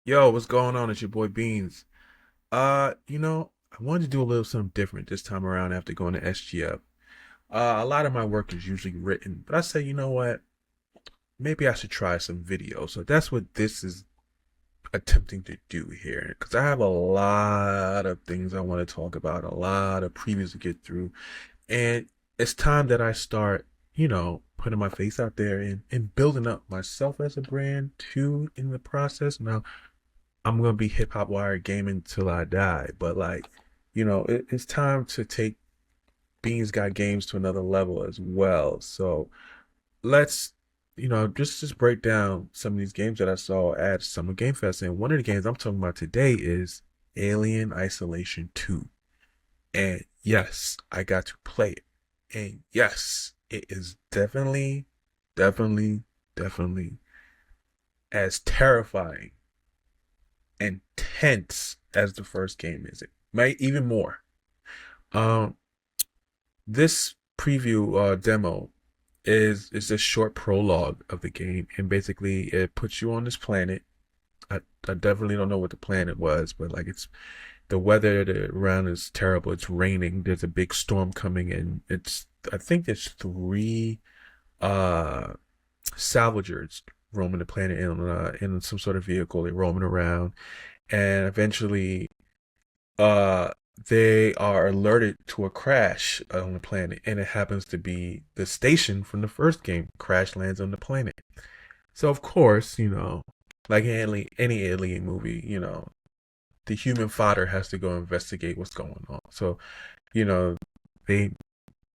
Yo, what's going on? It's your boy Beans. I wanted to do a little something different this time around after going to SGF. A lot of my work is usually written, but I say, you know what? Maybe I should try some video. So that's what this is attempting to do here. Because I have a lot of things I want to talk about, a lot of previews to get through, and it's time that I start, putting my face out there and building up myself as a brand too in the process. Now, I'm gonna be hip hop wired gaming till I die. But like, it's time to take Beans Got Games to another level as well. So let's, just break down some of these games that I saw at Summer Game Fest. And one of the games I'm talking about today is Alien Isolation 2. And yes, I got to play it. And yes, it is definitely, definitely as terrifying and tense as the first game is. It might even more. Um, this preview demo is a short prologue of the game, and basically it puts you on this planet. I definitely don't know what the planet was, but like it's the weather around is terrible. It's raining. There's a big storm coming in. It's I think there's three uh salvagers roaming the planet in some sort of vehicle. They're roaming around, and eventually uh they are alerted to a crash on the planet, and it happens to be the station from the first game. Crash lands on the planet. So of course, like any alien movie, the human fodder has to go investigate what's going on. So, you know, they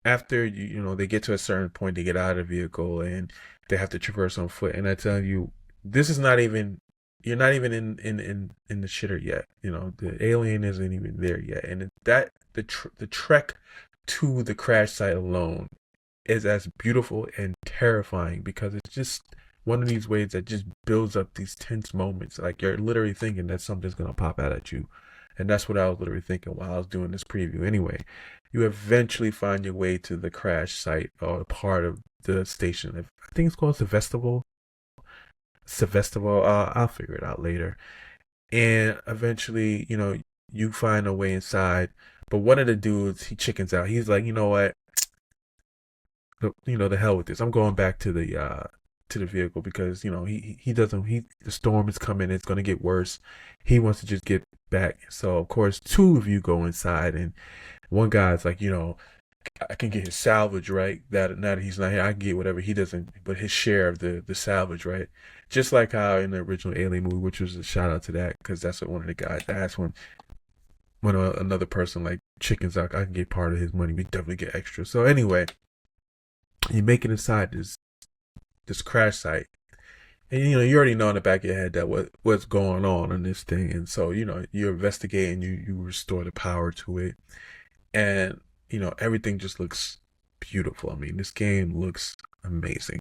after they get to a certain point, they get out of the vehicle and they have to traverse on foot. And I tell you, this is not even you're not even in the shitter yet. The alien isn't even there yet, and the trek to the crash site alone is as beautiful and terrifying because it's just one of these ways that just builds up these tense moments. Like you're literally thinking that something's gonna pop out at you, and that's what I was literally thinking while I was doing this preview. Anyway, you eventually find your way to the crash site or a part of the station. I think it's called Sevestival. Sevestival. I'll figure it out later. And eventually, you find a way inside. But one of the dudes, he chickens out. He's like, you know what? The hell with this. I'm going back to the vehicle because he doesn't the storm is coming. It's gonna get worse. He wants to just get back. So of course, two of you go inside, and one guy's like, I can get his salvage, right? That now that he's not here, I can get whatever he doesn't, but his share of the salvage, right? Just like how in the original Alien movie, which was a shout out to that because that's what one of the guys asked when another person like chickens out, I can get part of his money. We definitely get extra. So anyway, you make it inside this crash site, and you already know in the back of your head that what's going on in this thing, and so you investigate and you restore the power to it, and everything just looks beautiful. I mean, this game looks amazing,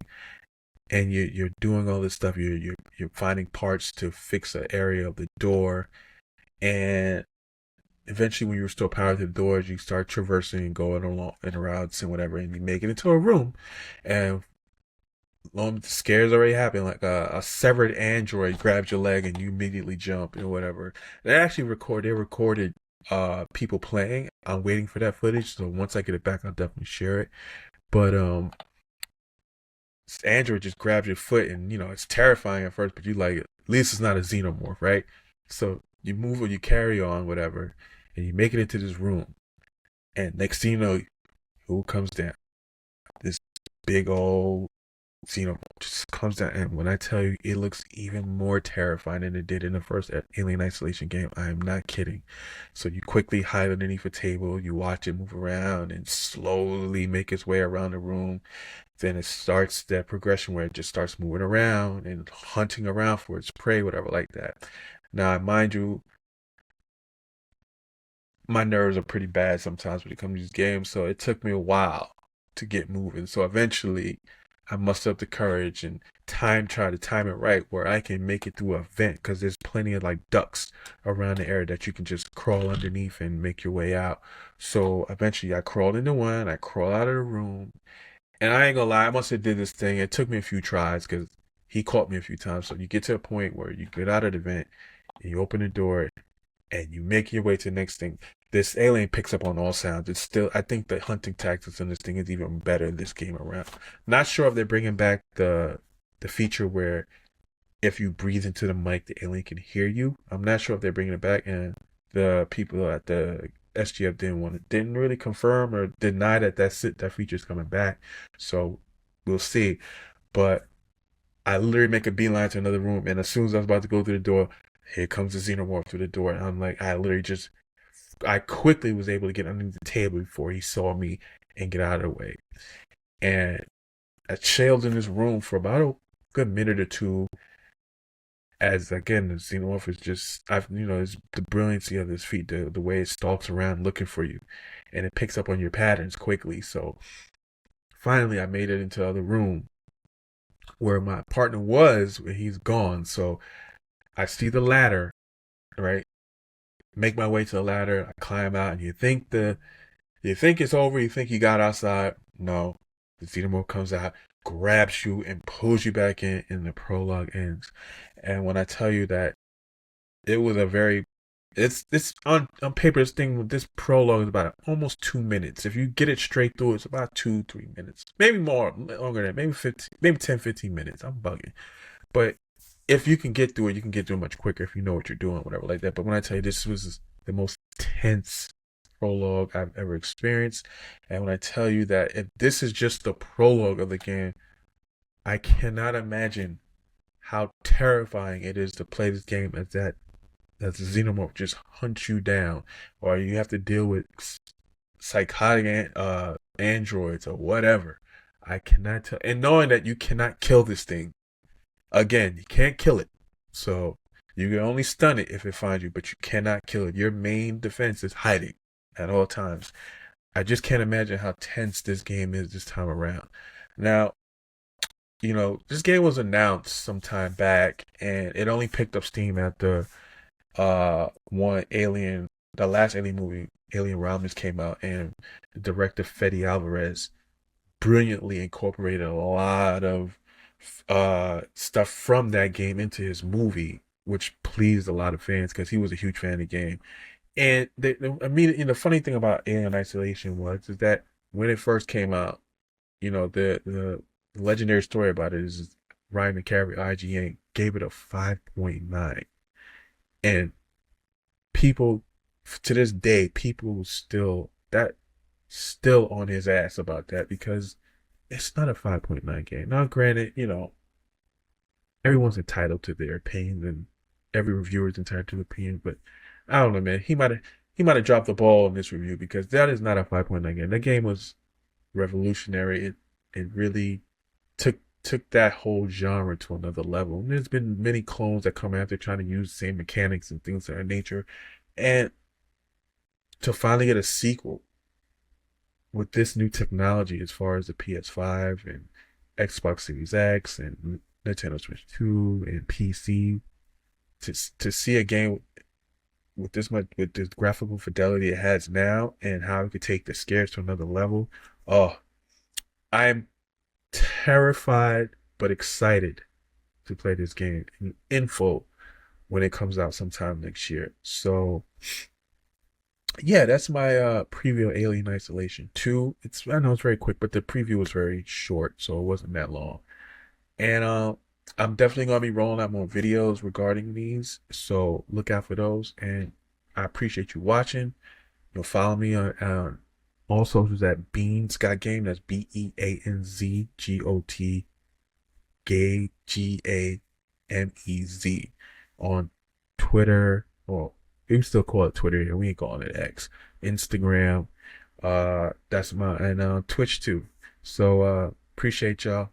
and you're doing all this stuff. You're finding parts to fix an area of the door, and eventually, when you restore power to the doors, you start traversing and going along and around and whatever, and you make it into a room, and the scares already happen. Like a severed android grabs your leg and you immediately jump and whatever. They recorded people playing. I'm waiting for that footage, so once I get it back, I'll definitely share it. But this android just grabs your foot, and it's terrifying at first, but you like it. At least it's not a xenomorph, right? So you move or you carry on, whatever, and you make it into this room. And next thing you know, who comes down? This big old just comes down. And when I tell you, it looks even more terrifying than it did in the first Alien Isolation game. I am not kidding. So you quickly hide underneath a table, you watch it move around and slowly make its way around the room. Then it starts that progression where it just starts moving around and hunting around for its prey, whatever, like that. Now, mind you, my nerves are pretty bad sometimes when it comes to these games, so it took me a while to get moving. So eventually, I mustered up the courage and try to time it right where I can make it through a vent because there's plenty of like ducts around the area that you can just crawl underneath and make your way out. So eventually, I crawled into one. I crawled out of the room, and I ain't gonna lie, I must have did this thing. It took me a few tries because he caught me a few times. So you get to a point where you get out of the vent, and you open the door, and you make your way to the next thing. This alien picks up on all sounds. It's still, I think the hunting tactics in this thing is even better this game around. Not sure if they're bringing back the feature where if you breathe into the mic, the alien can hear you. I'm not sure if they're bringing it back, and the people at the SGF didn't really confirm or deny that that feature is coming back. So we'll see. But I literally make a beeline to another room, and as soon as I was about to go through the door, here comes the xenomorph through the door, and I'm like, I quickly was able to get underneath the table before he saw me and get out of the way. And I chilled in this room for about a good minute or two. As again, the xenomorph is just, it's the brilliancy of his feet, the way it stalks around looking for you, and it picks up on your patterns quickly. So finally, I made it into the other room where my partner was, where he's gone. So I see the ladder, right? Make my way to the ladder. I climb out, and you think it's over. You think you got outside. No, the xenomorph comes out, grabs you, and pulls you back in, and the prologue ends. And when I tell you that it was a very, it's on paper, this prologue is about almost 2 minutes. If you get it straight through, it's about 2-3 minutes, maybe more, longer than maybe 15, maybe 10-15 minutes. I'm bugging, but if you can get through it, you can get through it much quicker if you know what you're doing, whatever like that. But when I tell you this was the most tense prologue I've ever experienced, and when I tell you that if this is just the prologue of the game, I cannot imagine how terrifying it is to play this game as the xenomorph just hunts you down, or you have to deal with psychotic androids or whatever. I cannot tell, and knowing that you cannot kill this thing. Again, you can't kill it. So you can only stun it if it finds you, but you cannot kill it. Your main defense is hiding at all times. I just can't imagine how tense this game is this time around. Now, this game was announced some time back, and it only picked up steam after the last Alien movie, Alien Romulus, came out, and the director Fede Alvarez brilliantly incorporated a lot of stuff from that game into his movie, which pleased a lot of fans because he was a huge fan of the game. And the funny thing about Alien Isolation is that when it first came out, the legendary story about it is Ryan McCaffrey, IGN, gave it a 5.9, and people to this day, people still on his ass about that because it's not a 5.9 game. Now, granted, everyone's entitled to their opinions, and every reviewer is entitled to their opinion. But I don't know, man. He might have dropped the ball in this review because that is not a 5.9 game. That game was revolutionary. It really took that whole genre to another level. And there's been many clones that come after trying to use the same mechanics and things of that nature, and to finally get a sequel with this new technology as far as the PS5 and Xbox Series X and Nintendo Switch 2 and PC, to see a game with this graphical fidelity it has now, and how it could take the scares to another level. Oh, I'm terrified but excited to play this game in full when it comes out sometime next year. So yeah, that's my preview of Alien Isolation 2. I know it's very quick, but the preview was very short, so it wasn't that long. And I'm definitely gonna be rolling out more videos regarding these, so look out for those. And I appreciate you watching. You'll follow me on all socials at Beans Got Game. That's BeanzGot GAMEZ on Twitter. Well, we still call it Twitter here. We ain't calling it X. Instagram. That's my, and Twitch too. So appreciate y'all.